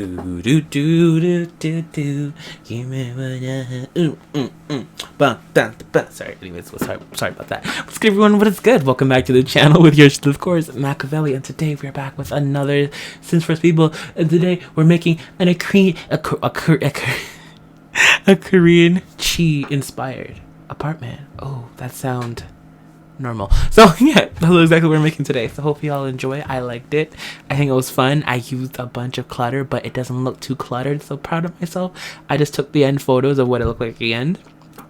do do do do do do. Give me Sorry, anyways, sorry about that. What's good, everyone? What is good? Welcome back to the channel with yours, of course, Machiavelli, and today we're back with another Sims First People, and today we're making a Korean Chic inspired apartment. Oh, that sound normal. So yeah, that's exactly what we're making today. So hope you all enjoy. I liked it. I think it was fun. I used a bunch of clutter, but it doesn't look too cluttered. So proud of myself. I just took the end photos of what it looked like at the end.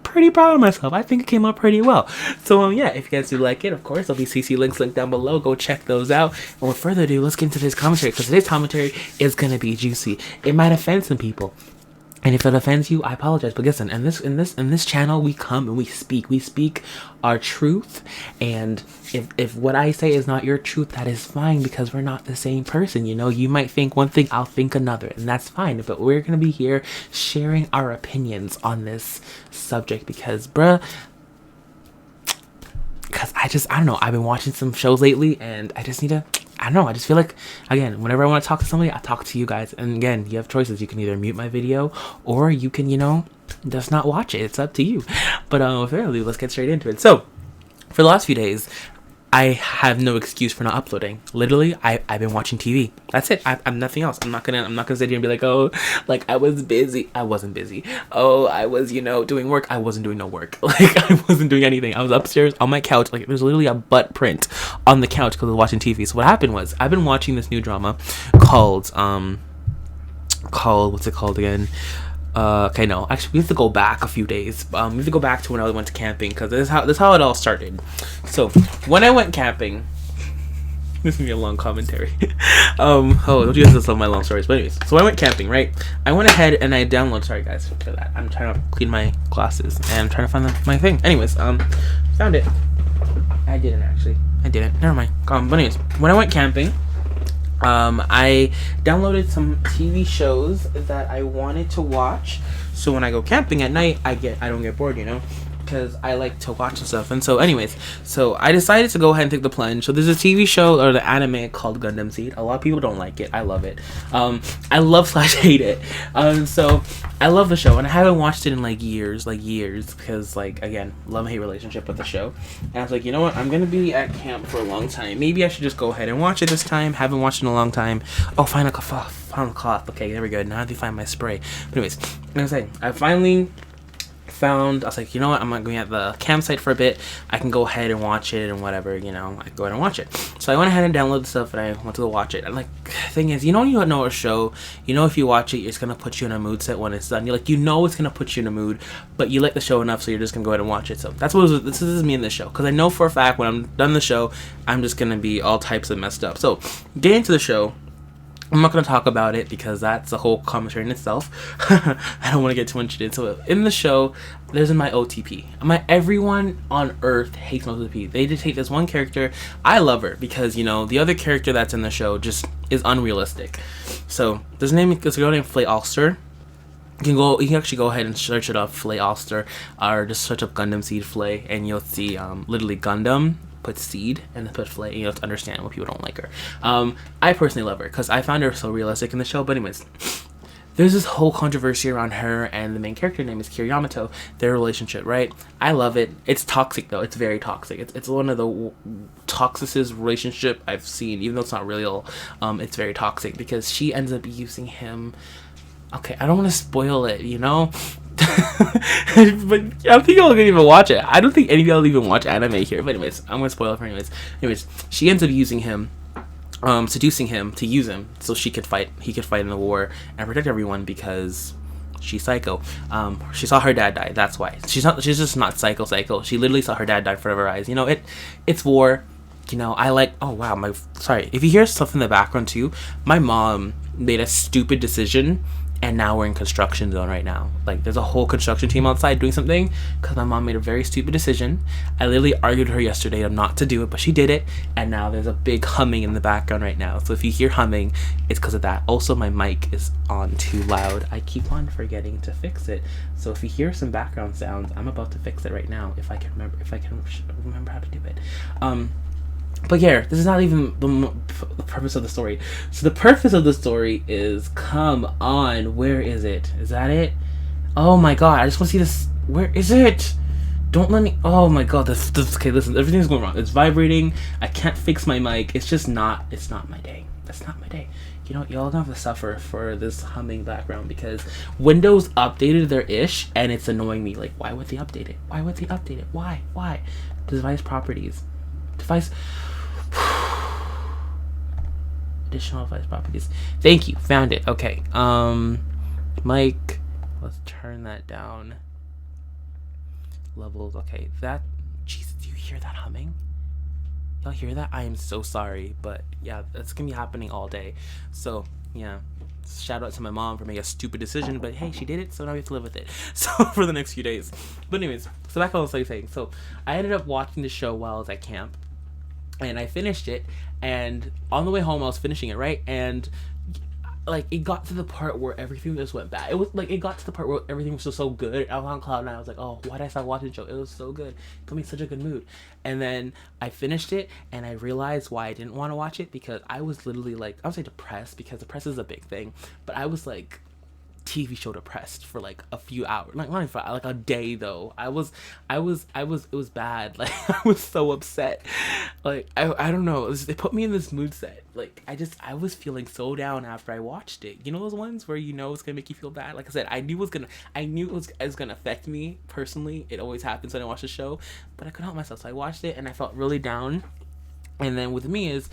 Pretty proud of myself. I think it came out pretty well. So yeah, if you guys do like it, of course, there'll be CC links linked down below. Go check those out. And with further ado, let's get into today's commentary, because today's commentary is gonna be juicy. It might offend some people. And if it offends you, I apologize. But listen, in this channel, we come and we speak our truth. And if what I say is not your truth, that is fine, because we're not the same person. You know, you might think one thing, I'll think another, and that's fine. But we're gonna be here sharing our opinions on this subject, because I don't know, I've been watching some shows lately, and I just need to, I don't know, I just feel like, again, whenever I want to talk to somebody, I talk to you guys. And again, you have choices. You can either mute my video, or you can, you know, just not watch it. It's up to you. But fairly, let's get straight into it. So, for the last few days, I have no excuse for not uploading. Literally, I've been watching TV. That's it. I'm nothing else. I'm not gonna sit here and be like, oh, like I was busy. I wasn't busy. Oh, I was, you know, doing work. I wasn't doing no work. Like I wasn't doing anything. I was upstairs on my couch. Like there's literally a butt print on the couch because I was watching TV. So what happened was, I've been watching this new drama called what's it called again? Okay, no, actually, we have to go back a few days. We have to go back to when I went to camping, because this is how it all started. So, when I went camping, this is gonna be a long commentary. Don't you guys love my long stories? But anyways, so when I went camping, right? I went ahead and I downloaded. Sorry guys for that. I'm trying to clean my glasses and I'm trying to find my thing. Anyways, found it. I didn't actually. I didn't. Never mind. But anyways, when I went camping, I downloaded some TV shows that I wanted to watch, so when I go camping at night, I don't get bored, you know, because I like to watch and stuff. And so anyways, so I decided to go ahead and take the plunge. So there's a TV show, or the anime, called Gundam Seed. A lot of people don't like it. I love it. I love / hate it. So I love the show, and I haven't watched it in like years, because like, again, love-hate relationship with the show. And I was like, you know what, I'm gonna be at camp for a long time. Maybe I should just go ahead and watch it this time. Haven't watched it in a long time. Oh, found the cloth. Okay, there we go. Now I have to find my spray. But anyways, like I was saying, I finally found, I was like, you know what, I'm not going at the campsite for a bit. I can go ahead and watch it and whatever, you know, I can go ahead and watch it. So I went ahead and downloaded stuff and I went to go watch it. And like, the thing is, you know a show, you know, if you watch it, it's gonna put you in a mood set when it's done. You're like, you know, it's gonna put you in a mood, but you like the show enough, so you're just gonna go ahead and watch it. So that's what this is me in this show, because I know for a fact when I'm done the show, I'm just gonna be all types of messed up. So getting into the show, I'm not going to talk about it because that's a whole commentary in itself. I don't want to get too much into it. In the show, there's my OTP. Everyone on Earth hates my OTP. They just hate this one character. I love her because, you know, the other character that's in the show just is unrealistic. So there's a girl named Flay Ulster. You can actually go ahead and search it up, Flay Ulster, or just search up Gundam Seed Flay, and you'll see literally Gundam, put seed, and then put Flay, and you have to understand why people don't like her. I personally love her because I found her so realistic in the show. But anyways, there's this whole controversy around her and the main character name is Kira Yamato, their relationship, right? I love it. It's toxic though. It's very toxic. It's one of the toxicest relationship I've seen, even though it's not real. It's very toxic because she ends up using him. Okay, I don't want to spoil it, you know? But I don't think y'all gonna even watch it. I don't think any of y'all even watch anime here. But anyways, I'm gonna spoil it for anyways. She ends up using him, seducing him to use him so he could fight in the war and protect everyone, because she's psycho. She saw her dad die. That's why. She's just not psycho. She literally saw her dad die in front of her eyes. You know, it's war. You know, oh wow, sorry. If you hear stuff in the background too, my mom made a stupid decision. And now we're in construction zone right now. Like, there's a whole construction team outside doing something because my mom made a very stupid decision. I literally argued with her yesterday not to do it, but she did it. And now there's a big humming in the background right now. So if you hear humming, it's because of that. Also, my mic is on too loud. I keep on forgetting to fix it. So if you hear some background sounds, I'm about to fix it right now if I can remember how to do it. But yeah, this is not even the purpose of the story. So the purpose of the story is, come on, where is it? Is that it? Oh my god, I just want to see this. Where is it? Don't let me. Oh my god, this. Okay, listen, everything's going wrong. It's vibrating. I can't fix my mic. It's just not. It's not my day. That's not my day. You know, y'all don't have to suffer for this humming background because Windows updated their ish and it's annoying me. Like, why would they update it? Why would they update it? Why? Why? Device properties. Device. Additional device properties. Thank you. Found it. Okay. Mic. Let's turn that down. Levels. Okay. That. Jesus, do you hear that humming? Y'all hear that? I am so sorry, but yeah, that's gonna be happening all day. So yeah, shout out to my mom for making a stupid decision, but hey, she did it, so now we have to live with it. So for the next few days. But anyways, so back on what I was saying. So I ended up watching the show while I was at camp, and I finished it. And on the way home, I was finishing it, right? And like it got to the part where everything just went bad. It was like it got to the part where everything was just so good. I was on cloud nine. I was like, oh, why did I stop watching the show? It was so good. It put me in such a good mood. And then I finished it, and I realized why I didn't want to watch it, because I was literally like, I would say depressed, because depressed is a big thing, but I was like TV show depressed for like a few hours, like not even for, like a day though. It was bad. Like I was so upset. Like I don't know. It put me in this mood set. Like I was feeling so down after I watched it. You know those ones where you know it's gonna make you feel bad. Like I said, I knew it was gonna affect me personally. It always happens when I watch the show, but I couldn't help myself. So I watched it and I felt really down. And then with me is,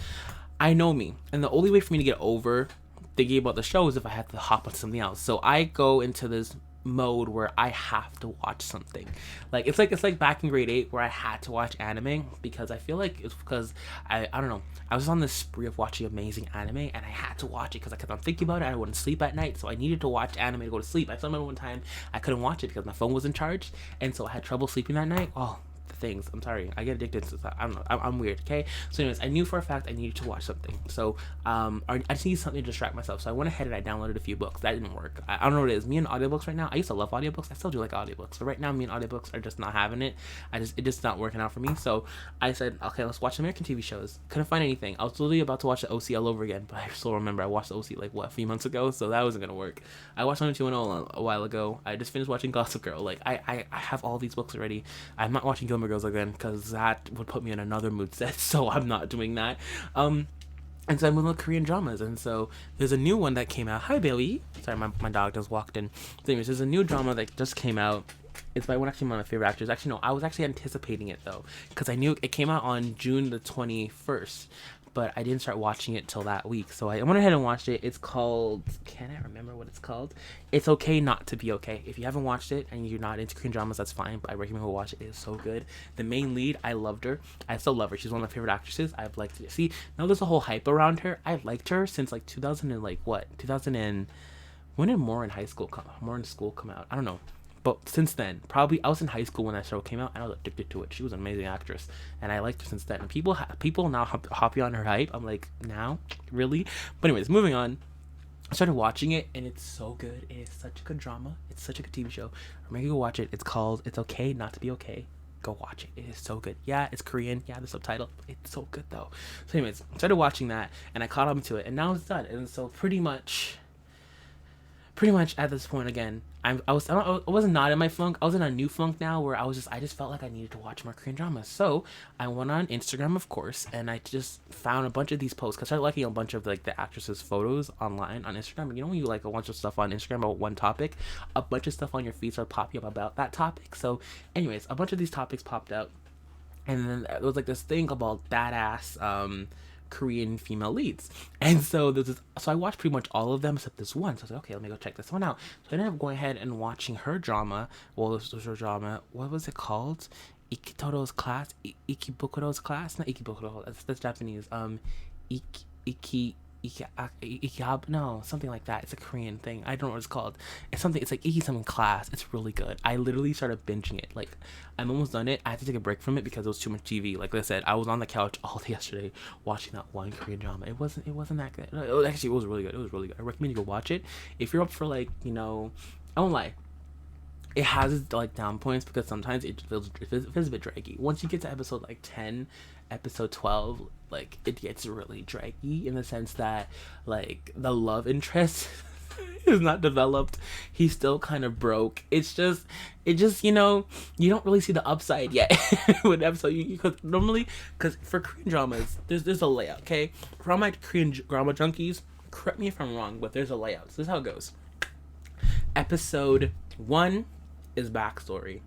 I know me, and the only way for me to get over thinking about the show is if I have to hop on something else. So I go into this mode where I have to watch something. Like it's like back in grade 8 where I had to watch anime, because I feel like it's because I don't know, I was on this spree of watching amazing anime and I had to watch it because I kept on thinking about it. I wouldn't sleep at night, so I needed to watch anime to go to sleep. I still remember one time I couldn't watch it because my phone wasn't charged, and so I had trouble sleeping that night. Oh, things. I'm sorry. I get addicted to that. I don't know. I'm weird. Okay. So anyways, I knew for a fact I needed to watch something. So I just needed something to distract myself. So I went ahead and I downloaded a few books. That didn't work. I don't know what it is. Me and audiobooks right now. I used to love audiobooks. I still do like audiobooks. But right now, me and audiobooks are just not having it. It just not working out for me. So I said, okay, let's watch American TV shows. Couldn't find anything. I was literally about to watch the OC all over again, but I still remember I watched the OC like a few months ago. So that wasn't gonna work. I watched 90210 a while ago. I just finished watching Gossip Girl. Like I have all these books already. I'm not watching Gilmore Girls again because that would put me in another mood set, so I'm not doing that. And so I moved on to Korean dramas, and so there's a new one that came out. Hi, Bailey. Sorry, my dog just walked in. So anyways, there's a new drama that just came out. It's by one of my favorite actors. Actually, no, I was actually anticipating it, though, because I knew it came out on June the 21st, but I didn't start watching it till that week. So I went ahead and watched it. It's called... Can I remember what it's called? It's Okay Not to Be Okay. If you haven't watched it and you're not into Korean dramas, that's fine, but I recommend you watch it. It is so good. The main lead, I loved her. I still love her. She's one of my favorite actresses. I've liked it. See, now there's a whole hype around her. I've liked her since like 2000 and like what? 2000 and... When did More in School come out? I don't know. But since then, probably I was in high school when that show came out, and I was addicted to it. She was an amazing actress, and I liked her since then. And people now hopping on her hype. I'm like, now, really? But anyways, moving on. I started watching it, and it's so good. It is such a good drama. It's such a good TV show. I'm gonna go watch it. It's called It's Okay Not to Be Okay. Go watch it. It is so good. Yeah, it's Korean. Yeah, the subtitle. It's so good though. So anyways, I started watching that, and I caught up to it, and now it's done. And so pretty much at this point again, I wasn't not in my flunk. I was in a new flunk now where I just felt like I needed to watch more Korean dramas. So I went on Instagram, of course, and I just found a bunch of these posts because I started liking a bunch of like the actresses' photos online on Instagram. You know when you like a bunch of stuff on Instagram about one topic, a bunch of stuff on your feed started popping up about that topic. So anyways, a bunch of these topics popped out, and then there was like this thing about badass Korean female leads, and so so I watched pretty much all of them except this one. So I was like, okay, let me go check this one out. So I ended up going ahead and watching her drama. Well, this was her drama. What was it called? Ikitoto's class. Ikibukuro's class. Not Ikibukuro. That's Japanese. No, something like that. It's a Korean thing. I don't know what it's called. It's like Iki something class. It's really good. I literally started binging it. Like, I'm almost done it. I had to take a break from it because it was too much TV. Like I said, I was on the couch all day yesterday watching that one Korean drama. It wasn't that good. It was really good. It was really good. I recommend you go watch it. If you're up for like, I won't lie. It has its like down points because sometimes it feels a bit draggy. Once you get to episode like 10, episode 12, like, it gets really draggy in the sense that, like, the love interest is not developed. He's still kind of broke. It just, you know, you don't really see the upside yet with episode. Because normally, because for Korean dramas, there's a layout. Okay, for all my Korean drama junkies, correct me if I'm wrong, but there's a layout. So this is how it goes. Episode 1 is backstory.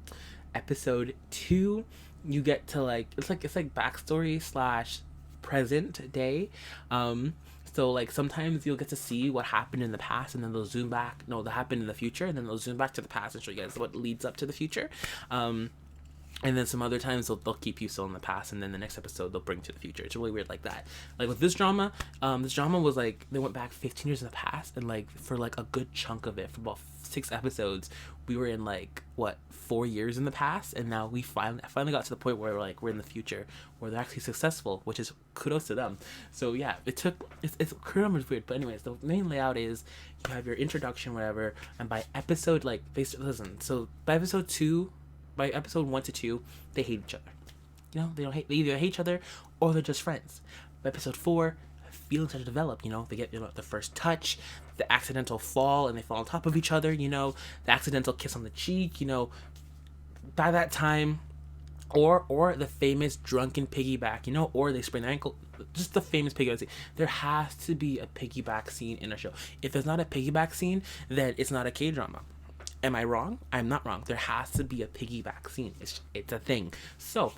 Episode 2, you get to like it's like backstory slash present day. So like sometimes you'll get to see what happened in the past, and then they'll zoom back. No, that happened in the future, and then they'll zoom back to the past and show you guys what leads up to the future. And then some other times they'll keep you still in the past, and then the next episode they'll bring to the future. It's really weird like that. Like with this drama was like they went back 15 years in the past, and like for like a good chunk of it, for about 6 episodes, we were in like 4 years in the past, and now we finally got to the point where we're in the future, where they're actually successful, which is kudos to them. So yeah, it's Korean is weird, but anyways, the main layout is you have your introduction, whatever, and by episode by episode 1 to 2, they hate each other. You know, they either hate each other or they're just friends. By episode 4, feelings start to develop. You know, they get the first touch, the accidental fall, and they fall on top of each other. You know, the accidental kiss on the cheek. You know, by that time, or the famous drunken piggyback. You know, or they sprain their ankle. Just the famous piggyback scene. There has to be a piggyback scene in a show. If there's not a piggyback scene, then it's not a K-drama. Am I wrong? I'm not wrong. There has to be a piggyback scene. It's a thing. So,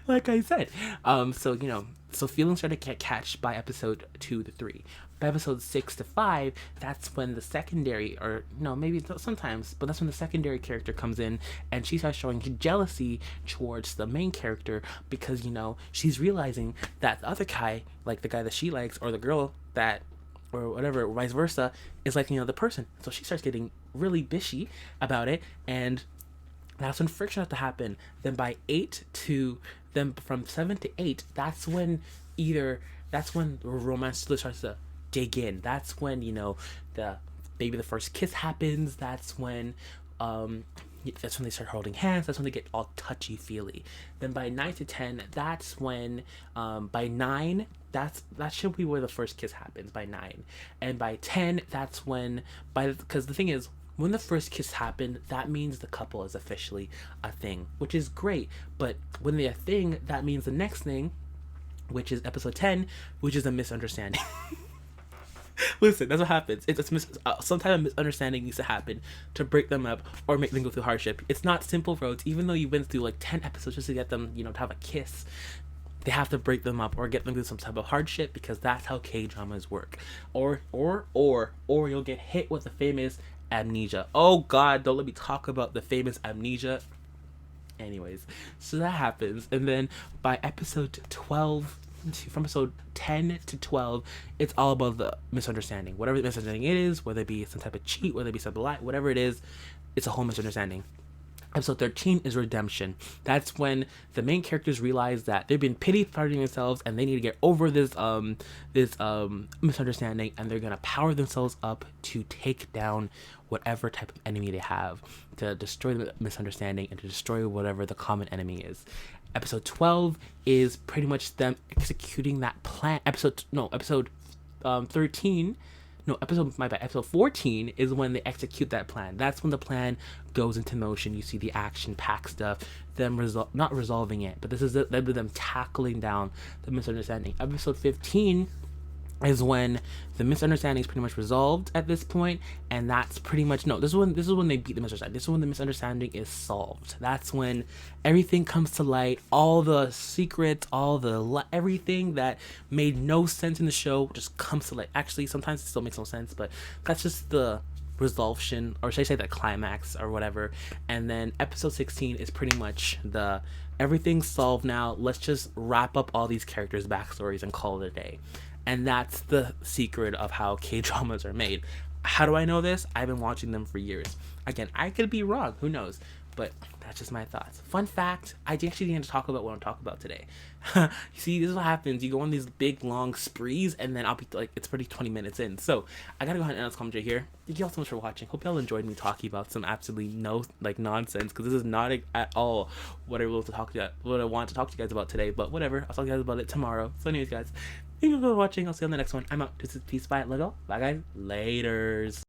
like I said, so feelings start to get catched by episode 2 to 3. By episode 6 to 5, that's when the secondary, or no, maybe sometimes, but that's when the secondary character comes in, and she starts showing jealousy towards the main character because, you know, she's realizing that the other guy, like the guy that she likes, or the girl that, or whatever, or vice versa, is like, you know, the person. So she starts getting really bitchy about it, and that's when friction has to happen. Then from 7 to 8, that's when the romance really starts to dig in. That's when, you know, maybe the first kiss happens. That's when they start holding hands. That's when they get all touchy feely. Then by 9 to 10, that's when by 9, that should be where the first kiss happens, by 9. And by 10, that's when because the thing is, when the first kiss happened, that means the couple is officially a thing, which is great. But when they're a thing, that means the next thing, which is episode 10, which is a misunderstanding. Listen, that's what happens. Some type of misunderstanding needs to happen to break them up or make them go through hardship. It's not simple roads. Even though you went through like 10 episodes just to get them, you know, to have a kiss, they have to break them up or get them through some type of hardship, because that's how K-dramas work. Or you'll get hit with the famous amnesia. Oh God, don't let me talk about the famous amnesia. Anyways, so that happens, and then by episode 12, from episode 10 to 12, it's all about the misunderstanding. Whatever the misunderstanding is, whether it be some type of cheat, whether it be some lie, whatever it is, it's a whole misunderstanding. Episode 13 is redemption. That's when the main characters realize that they've been pity-partying themselves and they need to get over this misunderstanding, and they're gonna power themselves up to take down whatever type of enemy they have, to destroy the misunderstanding and to destroy whatever the common enemy is. Episode 12 is pretty much them executing that plan. Episode 14 is when they execute that plan. That's when the plan goes into motion. You see the action-packed stuff, them not resolving it, but this is them tackling down the misunderstanding. Episode 15 is when the misunderstanding is pretty much resolved at this point, and that's pretty much this is when they beat the misunderstanding. This is when the misunderstanding is solved. That's when everything comes to light, all the secrets, everything that made no sense in the show just comes to light. Actually, sometimes it still makes no sense, but that's just the resolution, or should I say the climax or whatever. And then episode 16 is pretty much everything's solved now, let's just wrap up all these characters' backstories and call it a day. And that's the secret of how K-dramas are made. How do I know this? I've been watching them for years. Again, I could be wrong. Who knows? But that's just my thoughts. Fun fact, I actually didn't talk about what I'm talking about today. You see, this is what happens. You go on these big, long sprees, and then I'll be like, it's pretty 20 minutes in. So, I gotta go ahead and end this commentary here. Thank you all so much for watching. Hope y'all enjoyed me talking about some absolutely nonsense, because this is not at all what I want to talk to you guys about today. But whatever, I'll talk to you guys about it tomorrow. So anyways, guys, thank you for watching. I'll see you on the next one. I'm out. This is Peace. Bye. Let go. Bye, guys. Laters.